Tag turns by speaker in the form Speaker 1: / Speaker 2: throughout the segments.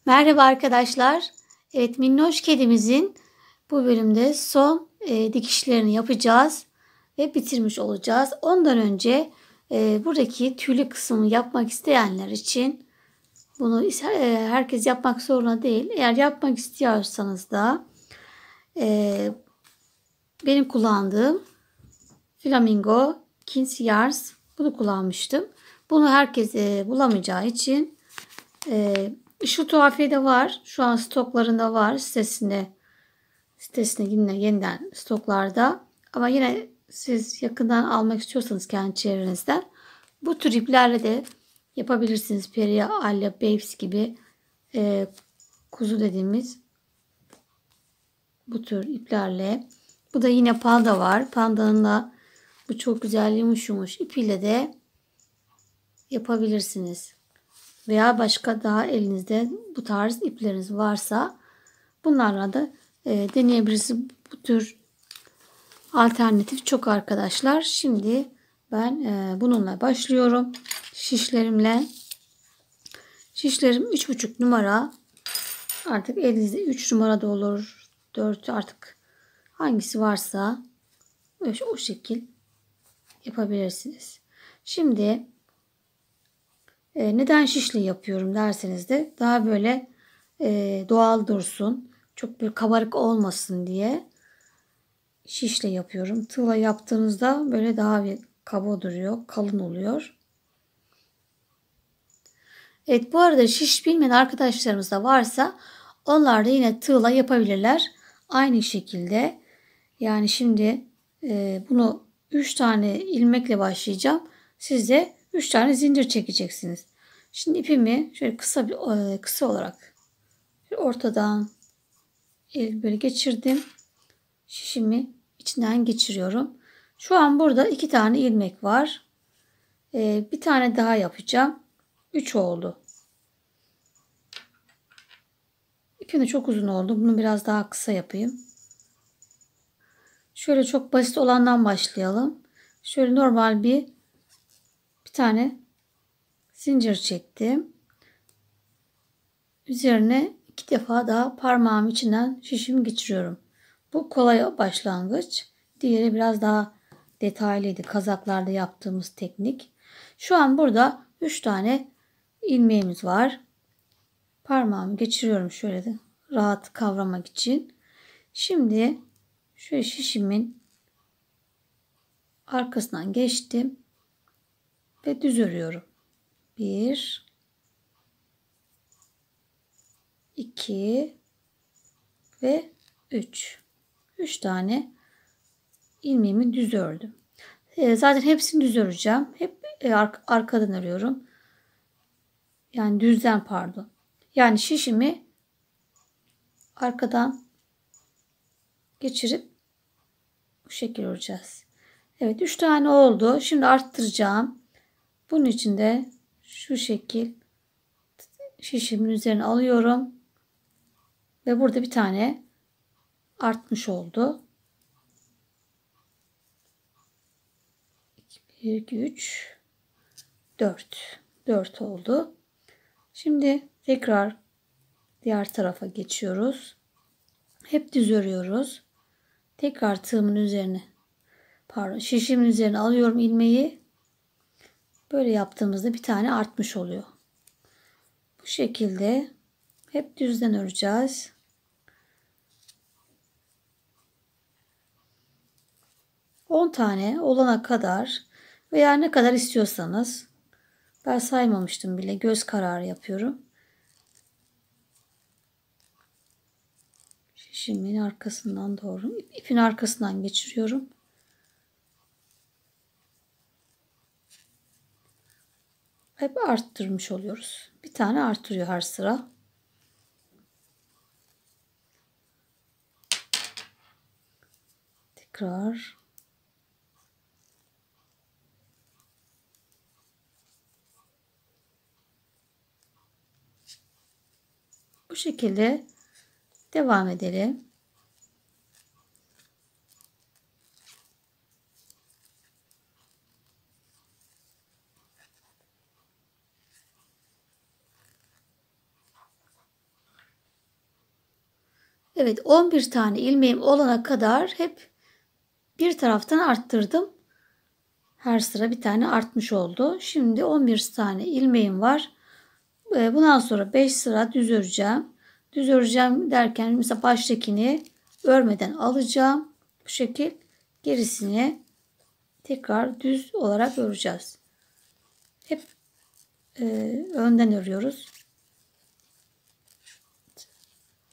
Speaker 1: Merhaba arkadaşlar. Evet, minnoş kedimizin bu bölümde son dikişlerini yapacağız ve bitirmiş olacağız. Ondan önce buradaki tüylü kısmını yapmak isteyenler için bunu herkes yapmak zorunda değil. Eğer yapmak istiyorsanız da benim kullandığım Flamingo Kins Yars, bunu kullanmıştım. Bunu herkes bulamayacağı için şu tuhafiyede var. Şu an stoklarında var. Sitesine yine yeniden stoklarda. Ama yine siz yakından almak istiyorsanız kendi çevrenizden bu tür iplerle de yapabilirsiniz. Peria, Alya, Babes gibi kuzu dediğimiz bu tür iplerle. Bu da yine panda var. Pandanın da bu çok güzel yumuş ipiyle de yapabilirsiniz. Veya başka daha elinizde bu tarz ipleriniz varsa bunlarla da deneyebilirsiniz. Bu tür alternatif çok arkadaşlar. Şimdi ben bununla başlıyorum. Şişlerimle. Şişlerim 3,5 numara. Artık elinizde 3 numara da olur. 4 artık hangisi varsa o şekil yapabilirsiniz. Şimdi neden şişli yapıyorum derseniz de daha böyle doğal dursun. Çok bir kabarık olmasın diye şişle yapıyorum. Tığla yaptığınızda böyle daha bir kaba duruyor. Kalın oluyor. Evet, bu arada şiş bilmeyen arkadaşlarımız da varsa onlar da yine tığla yapabilirler. Aynı şekilde yani şimdi bunu 3 tane ilmekle başlayacağım. Siz de 3 tane zincir çekeceksiniz. Şimdi ipimi şöyle kısa olarak ortadan böyle geçirdim. Şişimi içinden geçiriyorum. Şu an burada 2 tane ilmek var. Bir tane daha yapacağım. 3 oldu. İpim de çok uzun oldu. Bunu biraz daha kısa yapayım. Şöyle çok basit olandan başlayalım. Şöyle normal bir tane zincir çektim. Üzerine 2 defa daha parmağım içinden şişimi geçiriyorum. Bu kolay başlangıç. Diğeri biraz daha detaylıydı. Kazaklarda yaptığımız teknik. Şu an burada 3 tane ilmeğimiz var. Parmağımı geçiriyorum şöyle de rahat kavramak için. Şimdi şöyle şişimin arkasından geçtim ve düz örüyorum. 1 2 ve 3. 3 tane ilmeğimi düz ördüm. Zaten hepsini düz öreceğim. Hep arkadan örüyorum. Yani düzden pardon. Yani şişimi arkadan geçirip bu şekil öreceğiz. Evet, 3 tane oldu. Şimdi arttıracağım. Bunun için de şu şekil şişimin üzerine alıyorum. Ve burada bir tane artmış oldu. 1, 2, 3, 4. 4 oldu. Şimdi tekrar diğer tarafa geçiyoruz. Hep düz örüyoruz. Tekrar tığımın üzerine şişimin üzerine alıyorum ilmeği. Böyle yaptığımızda bir tane artmış oluyor. Bu şekilde hep düzden öreceğiz. On tane olana kadar veya ne kadar istiyorsanız, ben saymamıştım bile, göz kararı yapıyorum. Şişimin arkasından doğru ipin arkasından geçiriyorum. Hep arttırmış oluyoruz. Bir tane arttırıyor her sıra. Tekrar. Bu şekilde devam edelim. Evet, 11 tane ilmeğim olana kadar hep bir taraftan arttırdım. Her sıra bir tane artmış oldu. Şimdi 11 tane ilmeğim var. Bundan sonra 5 sıra düz öreceğim. Düz öreceğim derken mesela baştakini örmeden alacağım. Bu şekil gerisini tekrar düz olarak öreceğiz. Hep önden örüyoruz.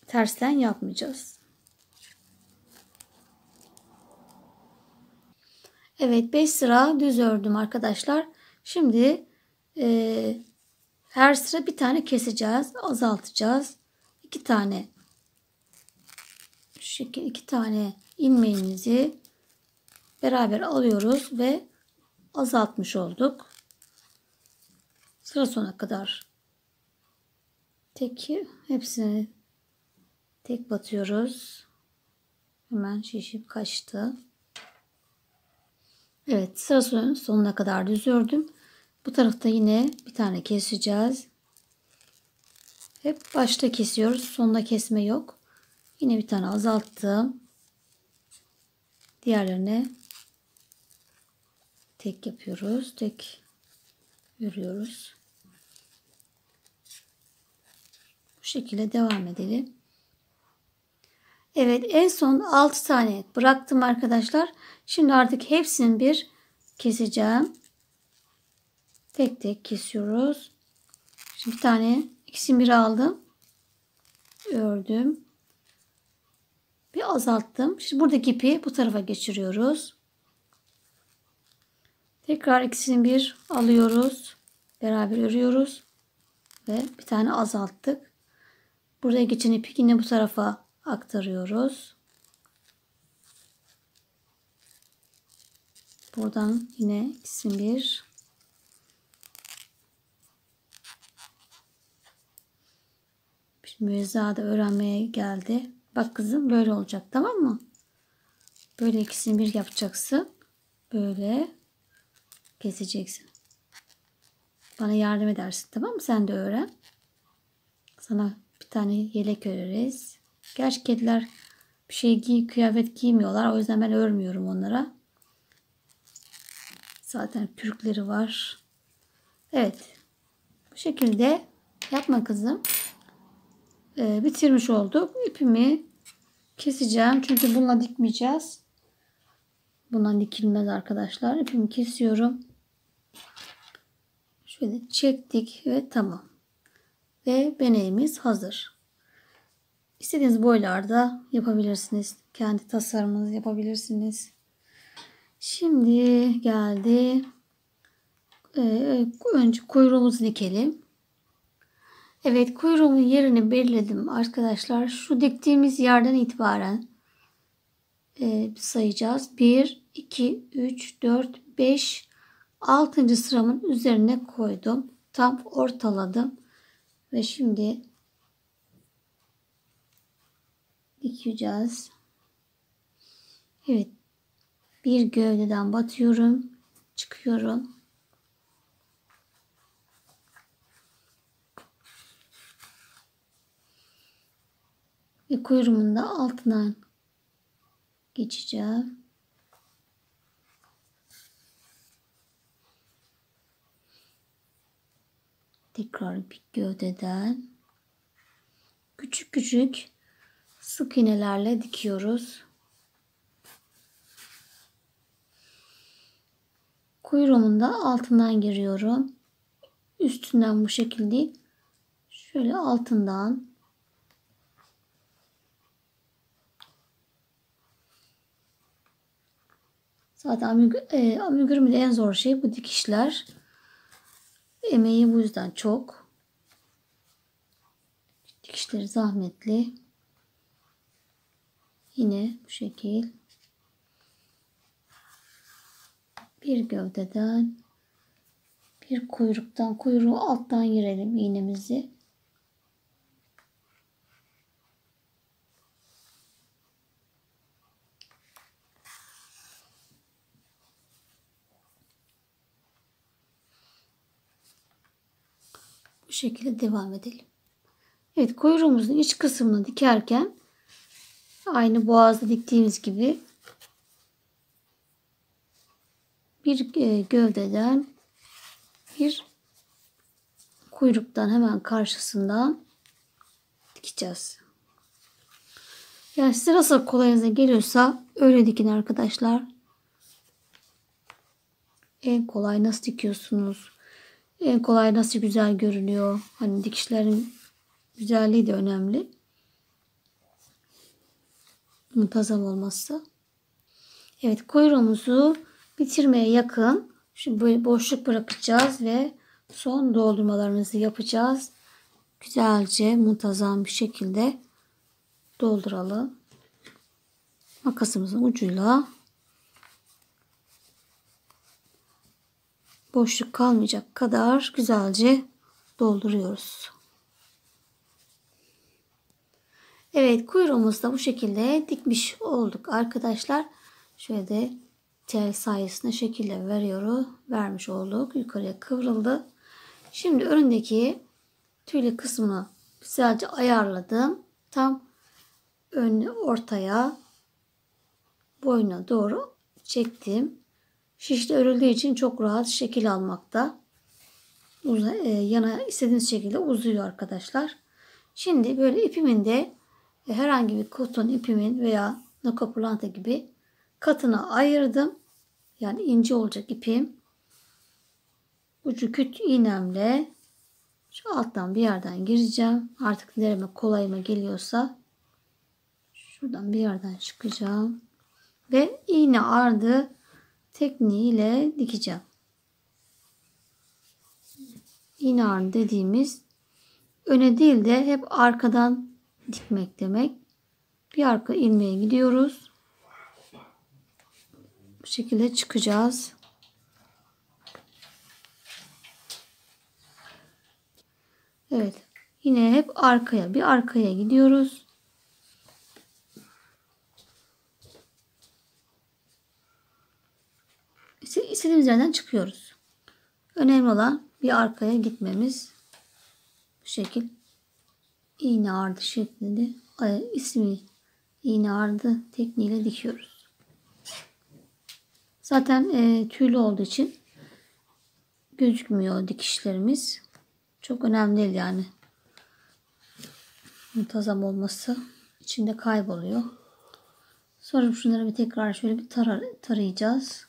Speaker 1: Tersten yapmayacağız. Evet, 5 sıra düz ördüm arkadaşlar. Şimdi her sıra bir tane keseceğiz. Azaltacağız. 2 tane şu şekilde 2 tane ilmeğimizi beraber alıyoruz ve azaltmış olduk. Sıra sonuna kadar hepsini tek batıyoruz. Hemen şişip kaçtı. Evet, sıra sonuna kadar düz ördüm. Bu tarafta yine bir tane keseceğiz. Hep başta kesiyoruz. Sonda kesme yok. Yine bir tane azalttım. Diğerlerine tek yapıyoruz. Tek örüyoruz. Bu şekilde devam edelim. Evet, en son 6 tane bıraktım arkadaşlar. Şimdi artık hepsini bir keseceğim. Tek tek kesiyoruz. Şimdi bir tane ikisini bir aldım. Ördüm. Bir azalttım. Şimdi buradaki ipi bu tarafa geçiriyoruz. Tekrar ikisini bir alıyoruz. Beraber örüyoruz. Ve bir tane azalttık. Buraya geçen ipi yine bu tarafa aktarıyoruz. Buradan yine ikisini bir. Müezzada öğrenmeye geldi. Bak kızım, böyle olacak, tamam mı? Böyle ikisini bir yapacaksın. Böyle keseceksin. Bana yardım edersin, tamam mı? Sen de öğren. Sana bir tane yelek öreriz. Gerçi kediler bir şey kıyafet giymiyorlar. O yüzden ben örmüyorum onlara. Zaten kürkleri var. Evet. Bu şekilde yapma kızım. Bitirmiş olduk. İpimi keseceğim. Çünkü bununla dikmeyeceğiz. Bundan dikilmez arkadaşlar. İpimi kesiyorum. Şöyle çektik ve tamam. Ve beneğimiz hazır. İstediğiniz boylarda yapabilirsiniz. Kendi tasarımınızı yapabilirsiniz. Şimdi geldi. Önce kuyruğumuzu dikelim. Evet, kuyruğumun yerini belirledim arkadaşlar. Şu diktiğimiz yerden itibaren sayacağız. 1, 2, 3, 4, 5, 6. sıramın üzerine koydum. Tam ortaladım. Ve şimdi dikeceğiz. Evet. Bir gövdeden batıyorum. Çıkıyorum. Ve kuyruğumun da altından geçeceğim. Tekrar bir gövdeden küçük küçük sık iğnelerle dikiyoruz. Kuyruğumun da altından giriyorum. Üstünden bu şekilde şöyle altından zaten amigurumi de en zor şey bu dikişler. Emeği bu yüzden çok. Dikişleri zahmetli. Yine bu şekil. Bir gövdeden bir kuyruktan kuyruğu alttan girelim iğnemizi. Bu şekilde devam edelim. Evet, kuyruğumuzun iç kısmını dikerken Aynı boğazda diktiğimiz gibi bir gövdeden, bir kuyruktan hemen karşısından dikeceğiz. Yani size nasıl kolayınıza geliyorsa öyle dikin arkadaşlar. En kolay nasıl dikiyorsunuz? En kolay nasıl güzel görünüyor? Hani dikişlerin güzelliği de önemli. Muntazam olmazsa. Evet, kuyruğumuzu bitirmeye yakın. Şimdi böyle boşluk bırakacağız ve son doldurmalarımızı yapacağız. Güzelce muntazam bir şekilde dolduralım. Makasımızın ucuyla boşluk kalmayacak kadar güzelce dolduruyoruz. Evet, kuyruğumuzu da bu şekilde dikmiş olduk arkadaşlar. Şöyle de tel sayesinde şekille vermiş olduk. Yukarıya kıvrıldı. Şimdi önündeki tüylü kısmını güzelce ayarladım. Tam ortaya, boyuna doğru çektim. Şişle örüldüğü için çok rahat şekil almakta. Yana istediğiniz şekilde uzuyor arkadaşlar. Şimdi böyle ipimin de herhangi bir koton ipimin veya nakapulanta gibi katına ayırdım. Yani ince olacak ipim. Ucu küt iğnemle şu alttan bir yerden gireceğim. Artık nereme kolayıma geliyorsa şuradan bir yerden çıkacağım. Ve iğne ardı tekniğiyle dikeceğim. İğne ardı dediğimiz öne değil de hep arkadan dikmek demek. Bir arka ilmeğe gidiyoruz. Bu şekilde çıkacağız. Evet. Yine hep bir arkaya gidiyoruz. İstediğimiz yerden çıkıyoruz. Önemli olan bir arkaya gitmemiz. Bu şekil iğne ardı şeklinde ismi iğne ardı tekniğiyle dikiyoruz. Zaten tüylü olduğu için gözükmüyor dikişlerimiz. Çok önemli değil yani. Muntazam olması içinde kayboluyor. Sonra şunları bir tekrar şöyle bir tarayacağız.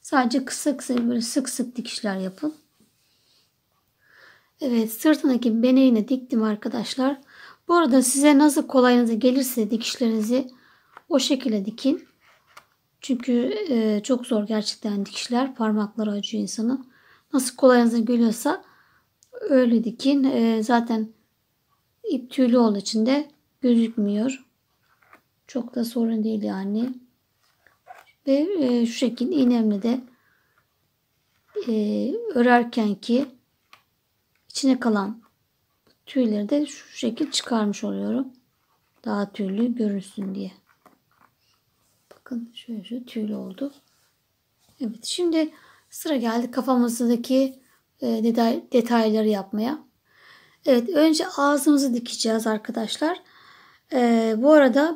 Speaker 1: Sadece kısa kısa böyle sık sık dikişler yapın. Evet, sırtındaki beneğini diktim arkadaşlar. Bu arada size nasıl kolayınıza gelirse dikişlerinizi o şekilde dikin. Çünkü çok zor gerçekten dikişler. Parmakları acıyor insanın. Nasıl kolayınıza geliyorsa öyle dikin. Zaten ip tüylü olduğu için de gözükmüyor. Çok da sorun değil yani. Ve şu şekilde iğnemle de örerken ki içine kalan tüyleri de şu şekilde çıkarmış oluyorum. Daha tüylü görünsün diye. Bakın şöyle tüylü oldu. Evet, şimdi sıra geldi kafamızdaki detayları yapmaya. Evet, önce ağzımızı dikeceğiz arkadaşlar. Bu arada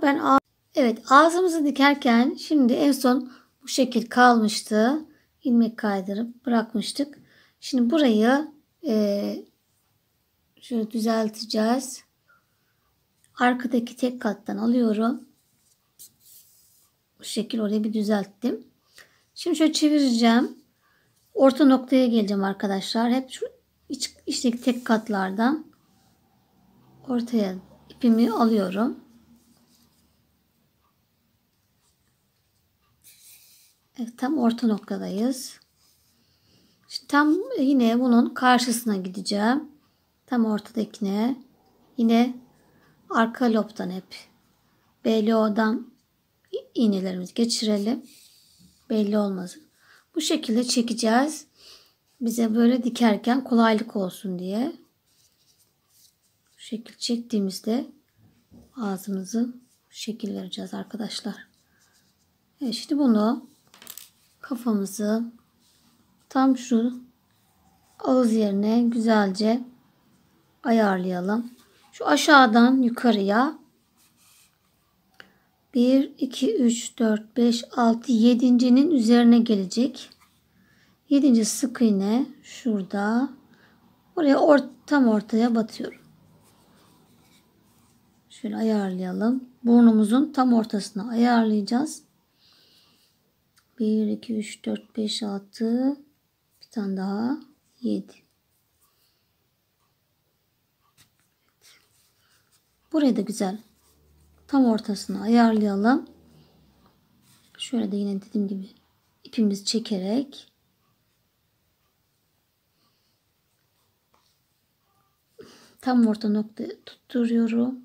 Speaker 1: evet, ağzımızı dikerken şimdi en son bu şekil kalmıştı. İlmek kaydırıp bırakmıştık. Şimdi burayı şöyle düzelteceğiz. Arkadaki tek kattan alıyorum. Bu şekil orayı bir düzelttim. Şimdi şöyle çevireceğim. Orta noktaya geleceğim arkadaşlar. Hep şu içteki tek katlardan ortaya ipimi alıyorum. Evet, tam orta noktadayız. Şimdi tam yine bunun karşısına gideceğim. Tam ortadakine. Yine arka lobdan hep BLO'dan iğnelerimizi geçirelim. Belli olmasın. Bu şekilde çekeceğiz. Bize böyle dikerken kolaylık olsun diye. Bu şekil çektiğimizde ağzımızı şekil vereceğiz arkadaşlar. Evet, şimdi bunu kafamızı tam şu ağız yerine güzelce ayarlayalım. Şu aşağıdan yukarıya 1, 2, 3, 4, 5, 6, 7'nin üzerine gelecek. 7. sık iğne şurada. Buraya tam ortaya batıyorum. Şöyle ayarlayalım. Burnumuzun tam ortasına ayarlayacağız. 1, 2, 3, 4, 5, 6. Bir tane daha. 7. Burayı da güzel tam ortasına ayarlayalım. Şöyle de yine dediğim gibi ipimizi çekerek tam orta noktaya tutturuyorum.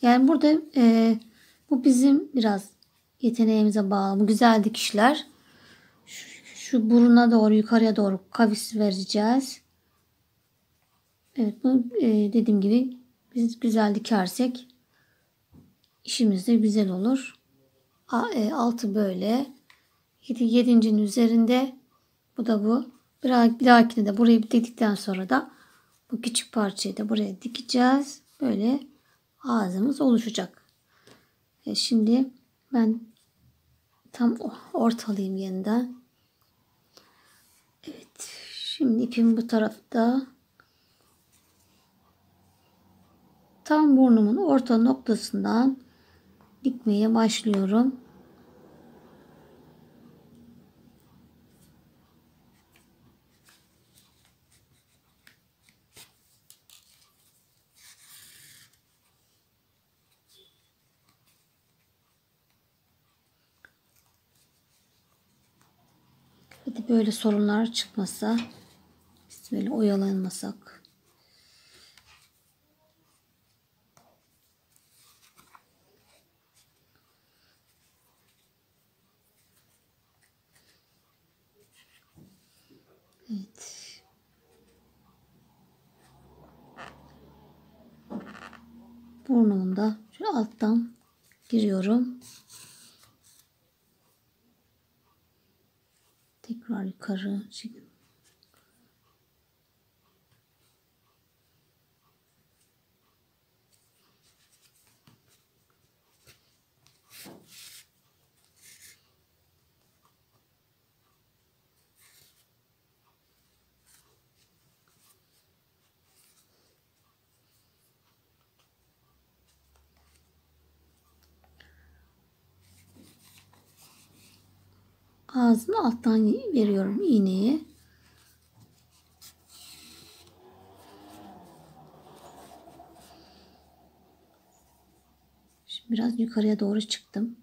Speaker 1: Yani burada bu bizim biraz yeteneğimize bağlı. Bu güzel dikişler. Şu buruna doğru yukarıya doğru kavis vereceğiz. Evet, bu dediğim gibi biz güzel dikersek işimiz de güzel olur. Altı böyle. 7'nin üzerinde. Bu da bu. Bir dahakine de burayı diktikten sonra da bu küçük parçayı da buraya dikeceğiz. Böyle ağzımız oluşacak. Şimdi ben tam ortalayayım yeniden. Evet. Şimdi ipim bu tarafta. Tam burnumun orta noktasından dikmeye başlıyorum. Hadi böyle sorunlar çıkmasa, biz böyle oyalanmasak. Evet. Burnumda şöyle alttan giriyorum. Tekrar yukarı çekiyorum. Ağzını alttan veriyorum iğneyi. Şimdi biraz yukarıya doğru çıktım.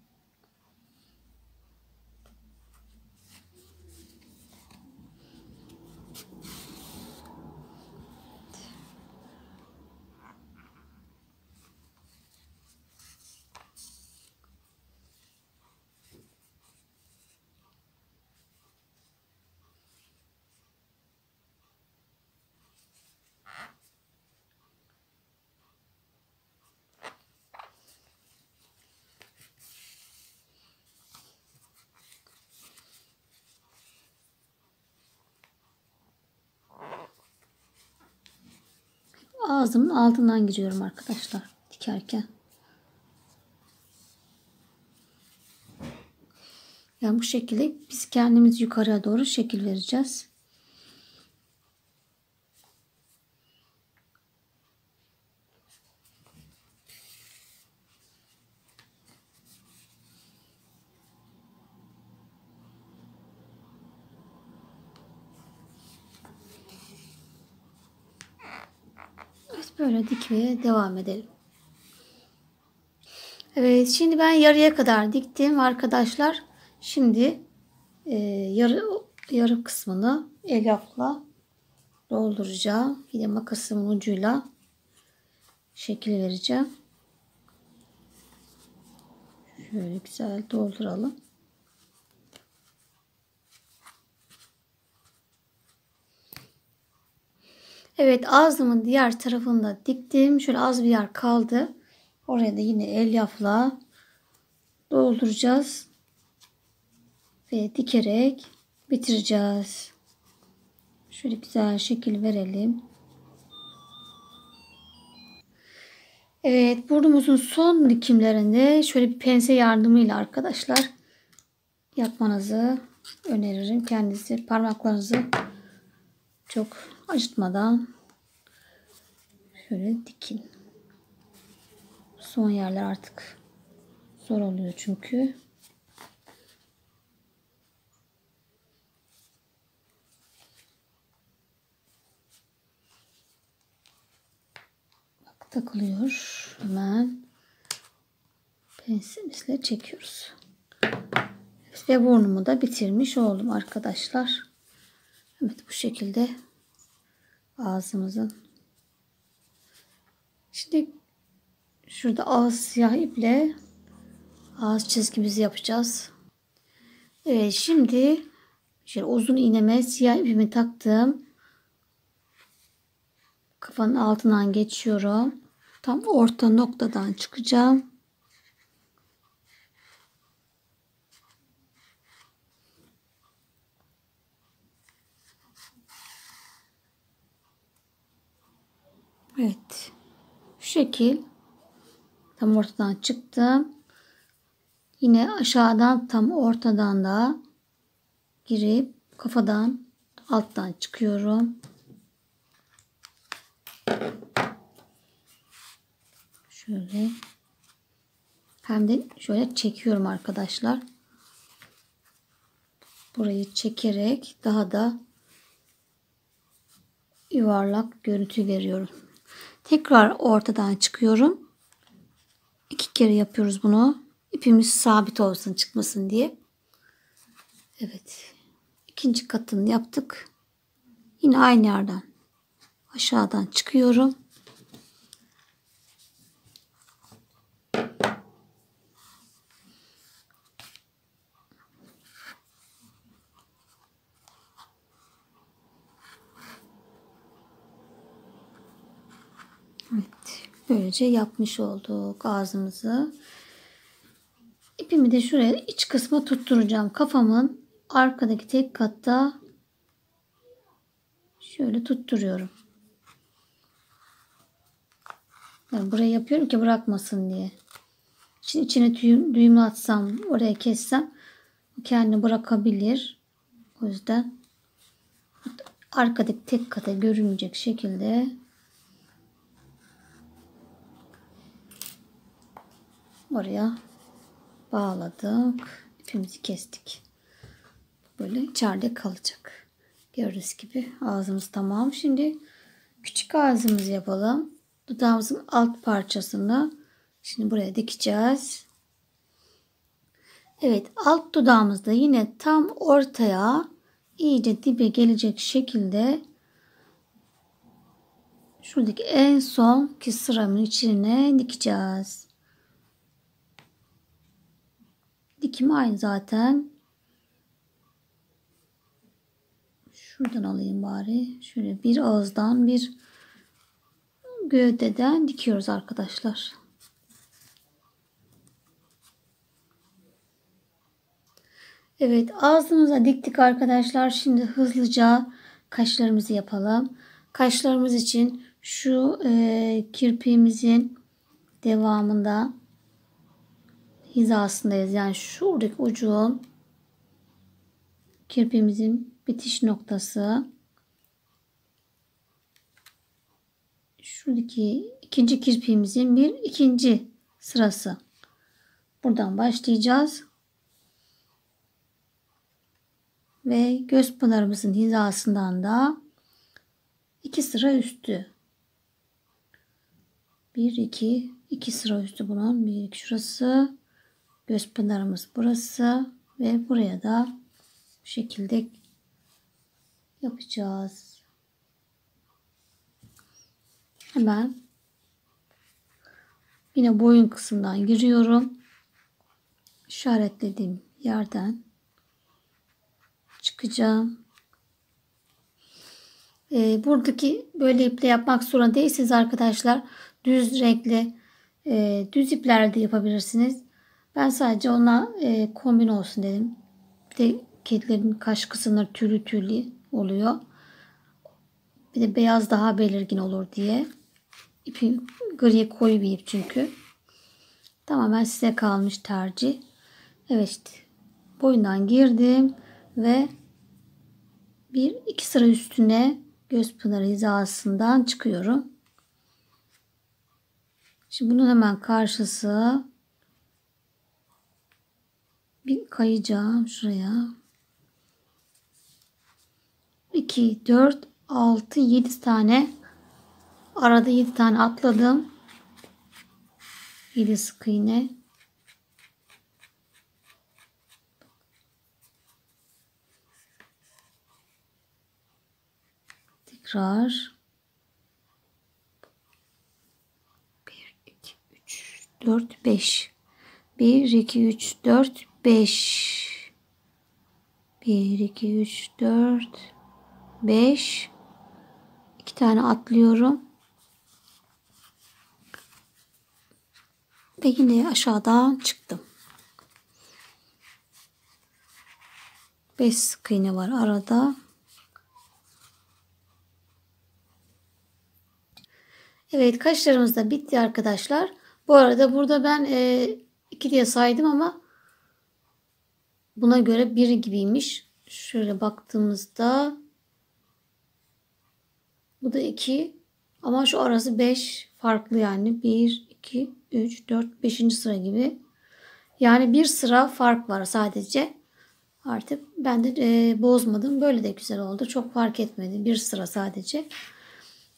Speaker 1: Ağzımın altından giriyorum arkadaşlar dikerken. Yani bu şekilde biz kendimiz yukarıya doğru şekil vereceğiz. Evet, böyle dikmeye devam edelim. Evet, şimdi ben yarıya kadar diktim arkadaşlar. Şimdi yarı kısmını elyafla dolduracağım. Yine makasımın ucuyla şekil vereceğim. Şöyle güzel dolduralım. Evet, ağzımın diğer tarafında diktim. Şöyle az bir yer kaldı. Oraya da yine elyafla dolduracağız. Ve dikerek bitireceğiz. Şöyle güzel şekil verelim. Evet, burnumuzun son dikimlerinde şöyle bir pense yardımıyla arkadaşlar yapmanızı öneririm. Kendinizi parmaklarınızı çok acıtmadan şöyle dikin. Son yerler artık zor oluyor çünkü. Bak, takılıyor. Hemen pensemizle çekiyoruz. Ve burnumu da bitirmiş oldum arkadaşlar. Evet, bu şekilde ağzımızın. Şimdi şurada ağız siyah iple ağız çizgimizi yapacağız. Evet, şimdi şöyle uzun iğneme siyah ipimi taktım. Kafanın altından geçiyorum. Tam orta noktadan çıkacağım. Evet. Şu şekil tam ortadan çıktım. Yine aşağıdan tam ortadan da girip kafadan alttan çıkıyorum. Şöyle. Hem de şöyle çekiyorum arkadaşlar. Burayı çekerek daha da yuvarlak görüntü veriyorum. Tekrar ortadan çıkıyorum. 2 kere yapıyoruz bunu. İpimiz sabit olsun, çıkmasın diye. Evet. İkinci katını yaptık. Yine aynı yerden aşağıdan çıkıyorum. Evet. Böylece yapmış olduk ağzımızı. İpimi de şuraya iç kısma tutturacağım. Kafamın arkadaki tek katta şöyle tutturuyorum. Yani buraya yapıyorum ki bırakmasın diye. Şimdi içine düğümü atsam, oraya kessem kendini bırakabilir. O yüzden arkadaki tek kata görünecek şekilde oraya bağladık. İpimizi kestik. Böyle içeride kalacak. Gördüğünüz gibi ağzımız tamam. Şimdi küçük ağzımızı yapalım. Dudağımızın alt parçasını şimdi buraya dikeceğiz. Evet, alt dudağımızda yine tam ortaya iyice dibe gelecek şekilde şuradaki en son ki sıramın içine dikeceğiz. Dikim aynı zaten. Şuradan alayım bari. Şöyle bir ağızdan bir gövdeden dikiyoruz arkadaşlar. Evet, ağzımıza diktik arkadaşlar. Şimdi hızlıca kaşlarımızı yapalım. Kaşlarımız için şu kirpiğimizin devamında hizasındayız. Yani şuradaki ucun kirpiğimizin bitiş noktası. Şuradaki ikinci kirpiğimizin ikinci sırası. Buradan başlayacağız. Ve göz pınarımızın hizasından da 2 sıra üstü. 1 2 sıra üstü bunun. 1 2 şurası. Göz pınarımız burası ve buraya da bu şekilde yapacağız. Hemen yine boyun kısmından giriyorum. İşaretlediğim yerden çıkacağım. Buradaki böyle iple yapmak zorunda değilsiniz arkadaşlar. Düz renkli düz iplerle de yapabilirsiniz. Ben sadece ona kombin olsun dedim. Bir de kedilerin kaş kısımları tüylü tüylü oluyor. Bir de beyaz daha belirgin olur diye İpi griye koyu bir ip çünkü. Tamamen size kalmış tercih. Evet işte boyundan girdim ve bir iki sıra üstüne göz pınarı hizasından çıkıyorum. Şimdi bunun hemen karşısı bir kayacağım şuraya. 2, 4, 6, 7 tane arada 7 tane atladım. 7 sık iğne. Tekrar 1, 2, 3, 4, 5. 1, 2, 3, 4, 5. 1, 2, 3, 4, 5. 2 tane atlıyorum. Ve yine aşağıdan çıktım. 5 sık iğne var arada. Evet, kaşlarımız da bitti arkadaşlar. Bu arada burada ben 2 diye saydım ama buna göre 1 gibiymiş. Şöyle baktığımızda bu da 2 ama şu arası 5 farklı yani 1, 2, 3, 4, 5. sıra gibi. Yani bir sıra fark var sadece. Artık ben de bozmadım. Böyle de güzel oldu. Çok fark etmedi. Bir sıra sadece.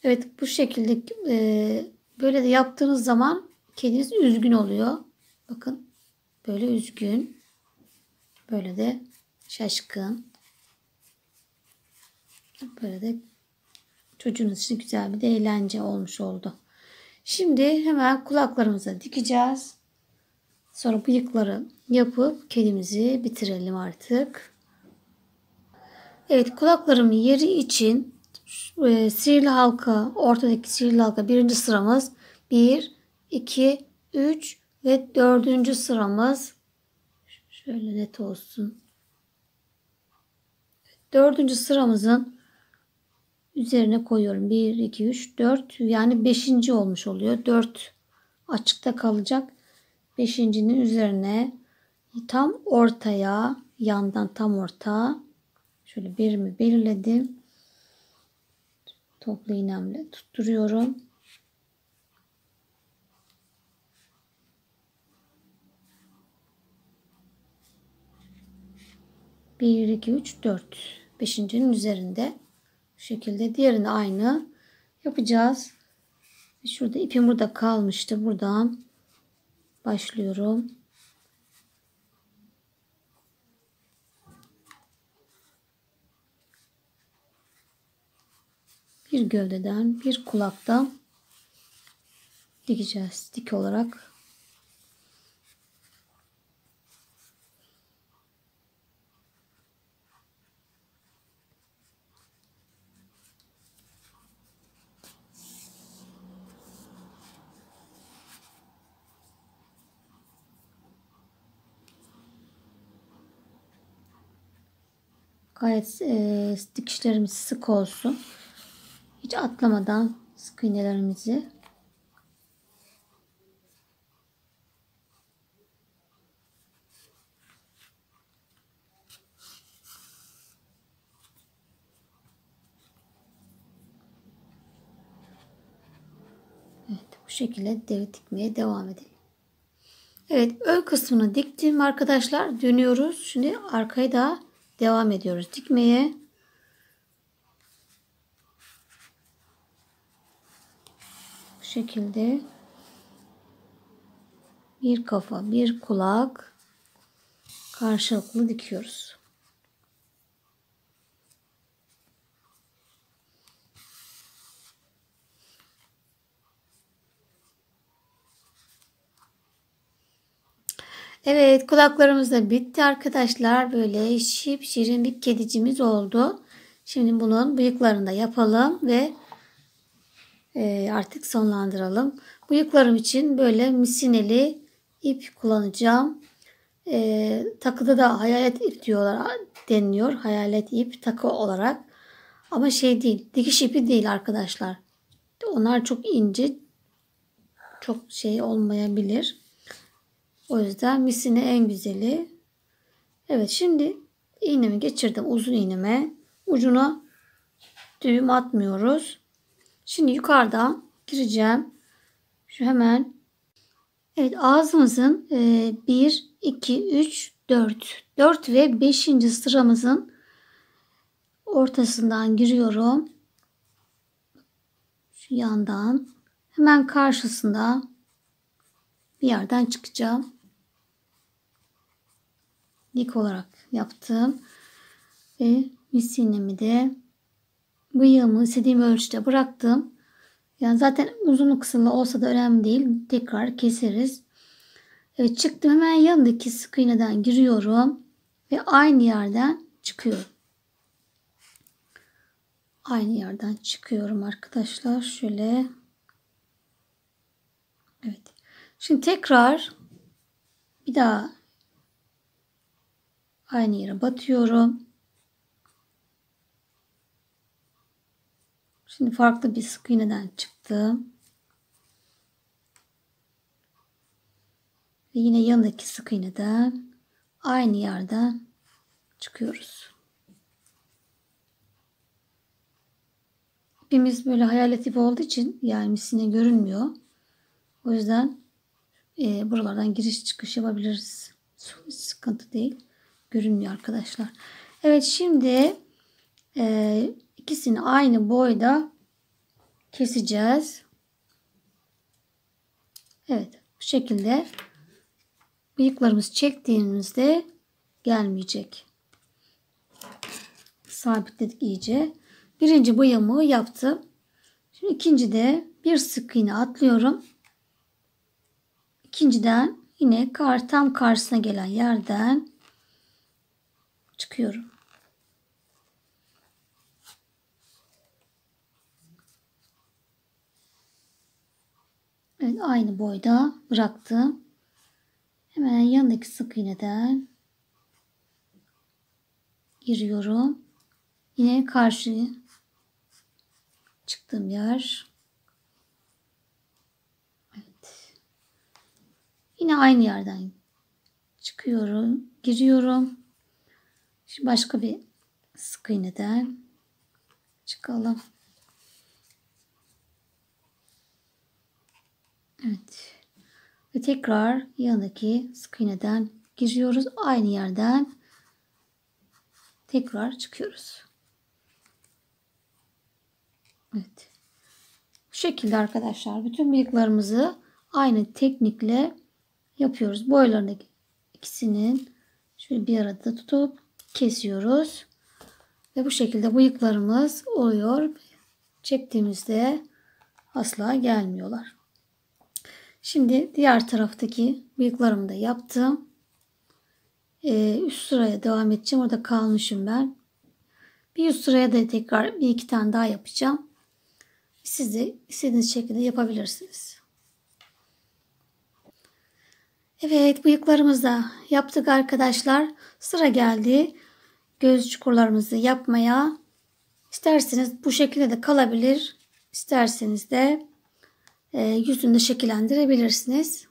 Speaker 1: Evet, bu şekilde böyle de yaptığınız zaman kediniz üzgün oluyor. Bakın böyle üzgün. Böyle de şaşkın. Böyle de çocuğunuz için güzel bir de eğlence olmuş oldu. Şimdi hemen kulaklarımıza dikeceğiz. Sonra bıyıkları yapıp kedimizi bitirelim artık. Evet, kulaklarımın yeri için sihirli halka, ortadaki sihirli halka birinci sıramız 1, 2, 3 ve 4. sıramız şöyle net olsun. 4. sıramızın üzerine koyuyorum. 1, 2, 3, 4 yani 5. olmuş oluyor. 4 açıkta kalacak. 5.'nin üzerine tam ortaya, yandan tam orta şöyle birimi belirledim. Toplu iğnemle tutturuyorum. Bir, iki, üç, dört. 5.'nin üzerinde. Bu şekilde diğerini aynı yapacağız. Şurada ipim burada kalmıştı. Buradan başlıyorum. Bir gövdeden, bir kulaktan dikeceğiz. Dik olarak. Gayet dikişlerimiz sık olsun. Hiç atlamadan sık iğnelerimizi bu şekilde dikmeye devam edelim. Evet, ön kısmını diktim arkadaşlar. Dönüyoruz. Şimdi arkayı da devam ediyoruz dikmeye. Bu şekilde bir kafa, bir kulak karşılıklı dikiyoruz. Evet, kulaklarımız da bitti arkadaşlar. Böyle şipşirin bir kedicimiz oldu. Şimdi bunun bıyıklarını da yapalım ve artık sonlandıralım. Bıyıklarım için böyle misineli ip kullanacağım. Takıda da hayalet ip diyorlar, deniliyor. Hayalet ip takı olarak. Ama şey değil, dikiş ipi değil arkadaşlar. Onlar çok ince. çok şey olmayabilir. O yüzden misine en güzeli. Evet, şimdi iğnemi geçirdim, uzun iğneme. Ucuna düğüm atmıyoruz. Şimdi yukarıdan gireceğim. Şu hemen. Evet, ağzımızın 1, 2, 3, 4. 4 ve 5. sıramızın ortasından giriyorum. Şu yandan. Hemen karşısında bir yerden çıkacağım. Dik olarak yaptım. Ve misinemi de bıyığımı istediğim ölçüde bıraktım. Yani zaten uzunlu kısımlı olsa da önemli değil. Tekrar keseriz. Evet, çıktım. Hemen yanındaki sık iğneden giriyorum. Ve aynı yerden çıkıyorum. Aynı yerden çıkıyorum arkadaşlar. Şöyle. Evet. Şimdi tekrar bir daha aynı yere batıyorum. Şimdi farklı bir sık iğneden çıktım. Ve yine yanındaki sık iğneden aynı yerden çıkıyoruz. İpimiz böyle hayalet ipi olduğu için yani misine görünmüyor. O yüzden buralardan giriş çıkış yapabiliriz. Sıkıntı değil. Görünmüyor arkadaşlar. Evet, şimdi ikisini aynı boyda keseceğiz. Evet, bu şekilde bıyıklarımız çektiğimizde gelmeyecek. Sabitledik iyice. Birinci bıyığımı yaptım. Şimdi ikinci de bir sık iğne atlıyorum. İkinciden yine tam karşısına gelen yerden çıkıyorum. Evet, aynı boyda bıraktım. Hemen yanındaki sık iğneden giriyorum. Yine karşı çıktığım yer. Evet. Yine aynı yerden çıkıyorum, giriyorum. Şimdi başka bir sık iğneden çıkalım. Evet. Ve tekrar yanındaki sık iğneden giriyoruz. Aynı yerden tekrar çıkıyoruz. Evet. Bu şekilde arkadaşlar bütün bıyıklarımızı aynı teknikle yapıyoruz. Boylarındaki ikisinin şöyle bir arada tutup kesiyoruz. Ve bu şekilde bıyıklarımız oluyor. Çektiğimizde asla gelmiyorlar. Şimdi diğer taraftaki bıyıklarımı da yaptım. Üst sıraya devam edeceğim. Orada kalmışım ben. Bir üst sıraya da tekrar bir iki tane daha yapacağım. Siz de istediğiniz şekilde yapabilirsiniz. Evet, bıyıklarımızı da yaptık arkadaşlar. Sıra geldi göz çukurlarımızı yapmaya. İsterseniz bu şekilde de kalabilir. İsterseniz de yüzünü de şekillendirebilirsiniz.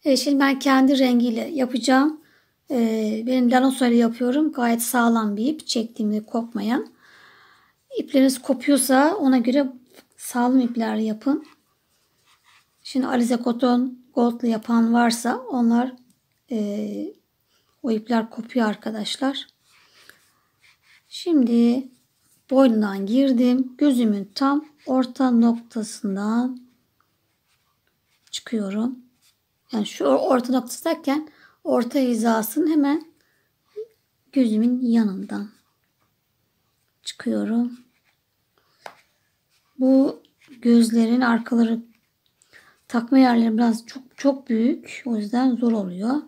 Speaker 1: Şimdi ben kendi rengiyle yapacağım. Benim Lanoso ile yapıyorum. Gayet sağlam bir ip. Çektiğimde kopmayan. İpleriniz kopuyorsa ona göre sağlam ipler yapın. Şimdi Alize Cotton Gold'lu yapan varsa onlar o ipler kopuyor arkadaşlar. Şimdi boynundan girdim. Gözümün tam orta noktasından çıkıyorum. Yani şu orta noktası derken orta hizasının hemen gözümün yanından çıkıyorum. Bu gözlerin arkaları takma yerleri biraz çok büyük. O yüzden zor oluyor.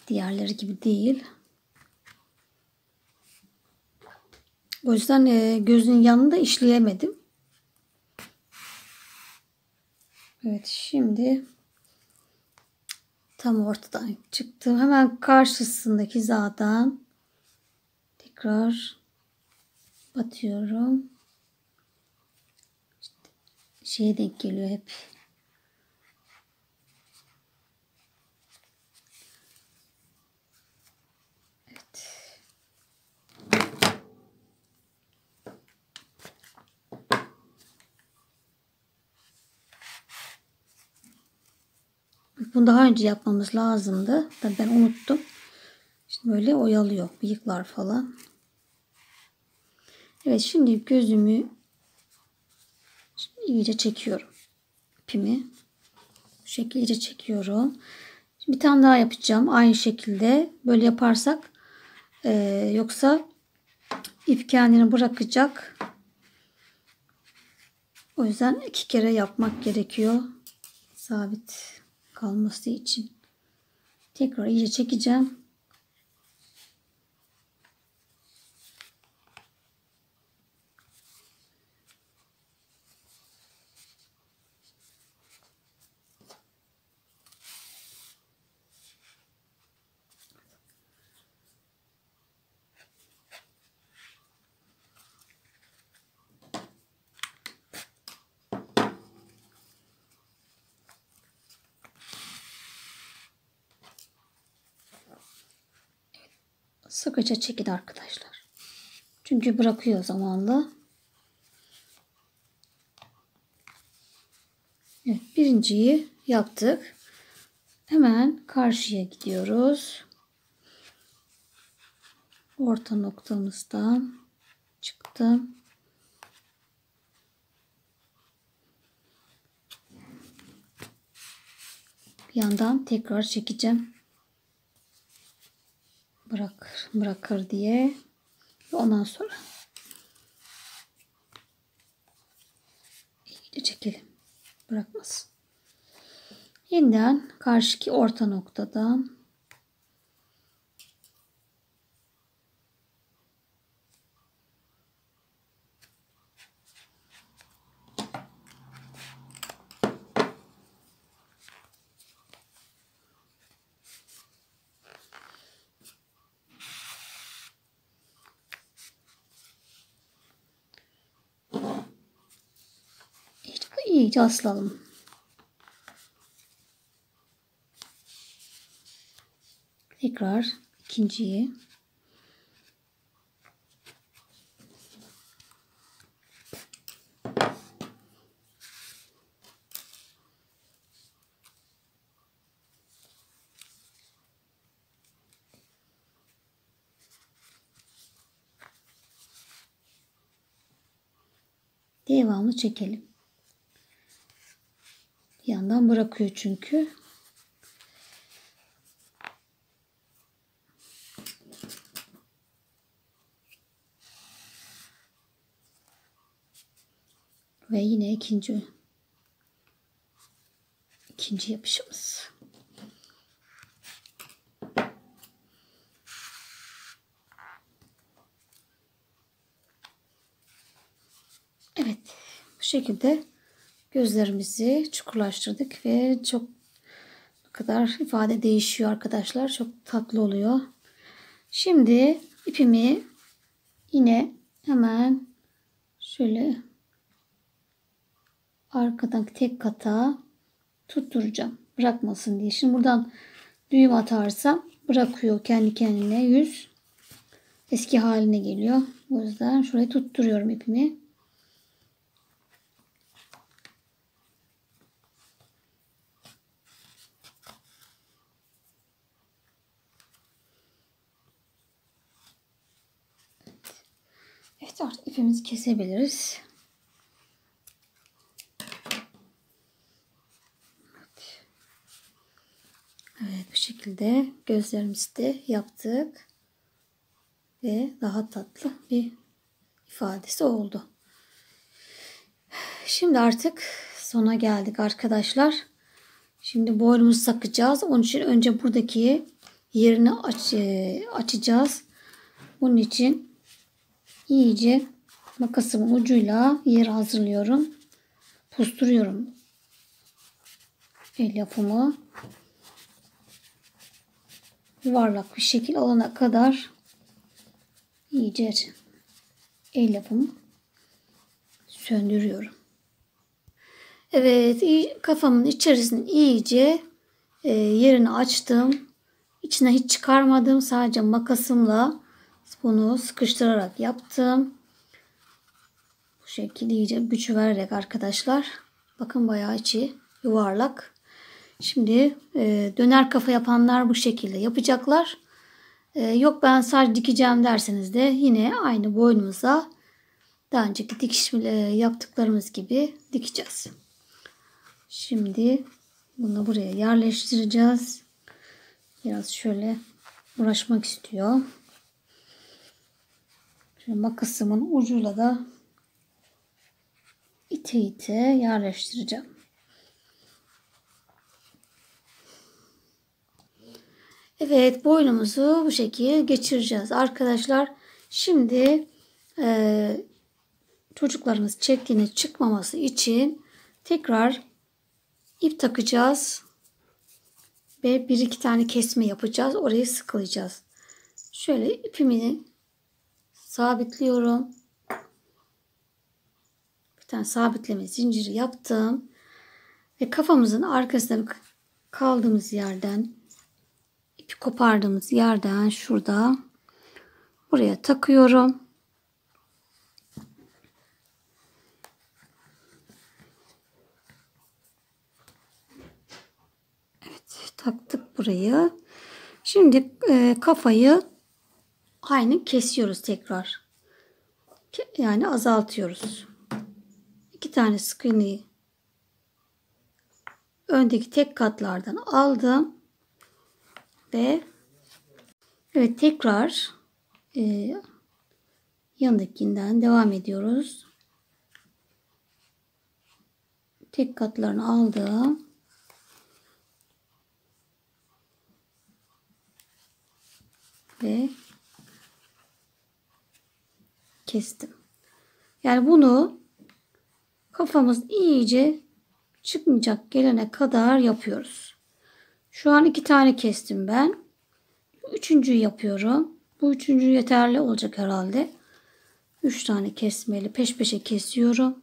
Speaker 1: Diğerleri gibi değil. O yüzden gözün yanında işleyemedim. Evet, şimdi tam ortadan çıktım. Hemen karşısındaki hizadan tekrar batıyorum. İşte şeye denk geliyor hep. Bunu daha önce yapmamız lazımdı. Tabii ben unuttum. Şimdi böyle oyalıyor bıyıklar falan. Evet, şimdi gözümü iyice çekiyorum. İpimi bu şekilde iyice çekiyorum. Şimdi bir tane daha yapacağım. Aynı şekilde böyle yaparsak yoksa ip kendini bırakacak. O yüzden 2 kere yapmak gerekiyor. Sabit kalması için. Tekrar iyice çekeceğim. Sıkıca çekin arkadaşlar. Çünkü bırakıyor zamanla. Evet, birinciyi yaptık. Hemen karşıya gidiyoruz. Orta noktamızdan çıktım. Bir yandan tekrar çekeceğim. Bırakır diye. Ondan sonra iyice çekelim. Bırakmasın. Yeniden karşıki orta noktadan iyice aslalım. Tekrar ikinciyi. Devamlı çekelim. Bir yandan bırakıyor çünkü. Ve yine ikinci yapışımız. Evet, bu şekilde gözlerimizi çukurlaştırdık ve çok kadar ifade değişiyor arkadaşlar. Çok tatlı oluyor. Şimdi ipimi yine hemen şöyle arkadan tek kata tutturacağım. Bırakmasın diye. Şimdi buradan düğüm atarsam bırakıyor kendi kendine, yüz eski haline geliyor. O yüzden şuraya tutturuyorum ipimi. Evet, artık ipimizi kesebiliriz. Evet, bu şekilde gözlerimizi de yaptık. Ve daha tatlı bir ifadesi oldu. Şimdi artık sona geldik arkadaşlar. Şimdi boynumuzu takacağız. Onun için önce buradaki yerini açacağız. Bunun için iyice makasımın ucuyla yeri hazırlıyorum. Pusturuyorum elyafımı. Yuvarlak bir şekil alana kadar iyice elyafımı söndürüyorum. Evet, kafamın içerisini iyice yerini açtım. İçine hiç çıkarmadım. Sadece makasımla bunu sıkıştırarak yaptım. Bu şekilde iyice güç vererek arkadaşlar. Bakın bayağı içi yuvarlak. Şimdi döner kafa yapanlar bu şekilde yapacaklar. Yok ben sadece dikeceğim derseniz de yine aynı boynumuza daha önceki dikiş yaptıklarımız gibi dikeceğiz. Şimdi bunu buraya yerleştireceğiz. Biraz şöyle uğraşmak istiyor. Şöyle makasımın ucuyla da ite ite yerleştireceğim. Evet, boynumuzu bu şekilde geçireceğiz arkadaşlar. Şimdi çocuklarımız çektiğini çıkmaması için tekrar ip takacağız. Ve bir iki tane kesme yapacağız. Orayı sıkılayacağız. Şöyle ipimi sabitliyorum. Bir tane sabitleme zinciri yaptım. Ve kafamızın arkasında kaldığımız yerden, ipi kopardığımız yerden şurada buraya takıyorum. Evet, taktık burayı. Şimdi kafayı aynı kesiyoruz tekrar. Yani azaltıyoruz. 2 tane sık iğneyi öndeki tek katlardan aldım ve evet tekrar yanındakinden devam ediyoruz. Tek katlarını aldım ve kestim. Yani bunu kafamız iyice çıkmayacak gelene kadar yapıyoruz. Şu an 2 tane kestim ben. Üçüncüyü yapıyorum. Bu üçüncü yeterli olacak herhalde. 3 tane kesmeli peş peşe kesiyorum.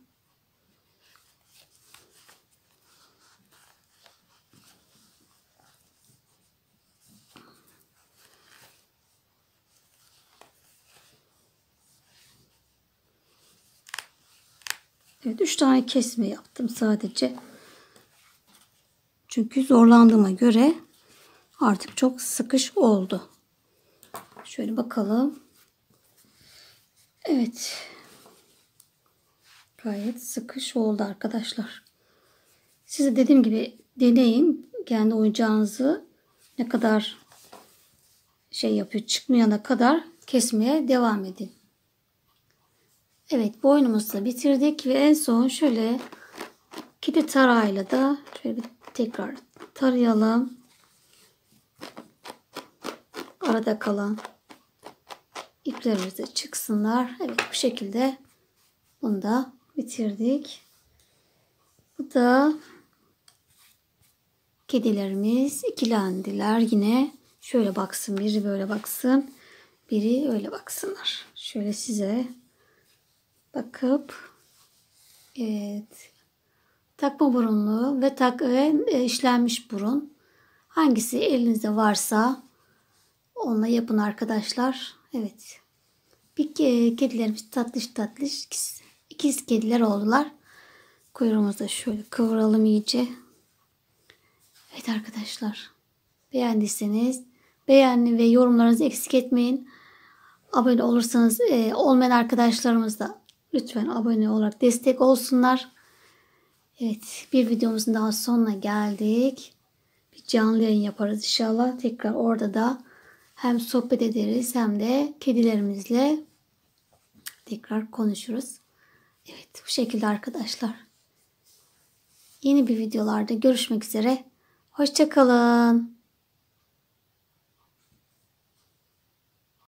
Speaker 1: Evet, 3 tane kesme yaptım sadece. Çünkü zorlandığıma göre artık çok sıkış oldu. Şöyle bakalım. Evet. Gayet sıkış oldu arkadaşlar. Size dediğim gibi deneyin. Kendi oyuncağınızı ne kadar yapıyor çıkmayana kadar kesmeye devam edin. Evet, boynumuzu da bitirdik ve en son şöyle kedi tarağıyla da şöyle tekrar tarayalım. Arada kalan iplerimiz de çıksınlar. Evet, bu şekilde bunu da bitirdik. Bu da kedilerimiz ikilendiler. Yine şöyle baksın, biri böyle baksın, biri öyle baksınlar. Şöyle size bakıp evet, takma burunlu ve işlenmiş burun. Hangisi elinizde varsa onunla yapın arkadaşlar. Evet. Kedilerimiz tatlış tatlış ikiz kediler oldular. Kuyruğumuzu da şöyle kıvıralım iyice. Evet arkadaşlar. Beğendiyseniz beğeni ve yorumlarınızı eksik etmeyin. Abone olursanız olmayan arkadaşlarımız da lütfen abone olarak destek olsunlar. Evet, bir videomuzun daha sonuna geldik. Bir canlı yayın yaparız inşallah. Tekrar orada da hem sohbet ederiz hem de kedilerimizle tekrar konuşuruz. Evet, bu şekilde arkadaşlar. Yeni bir videolarda görüşmek üzere. Hoşça kalın.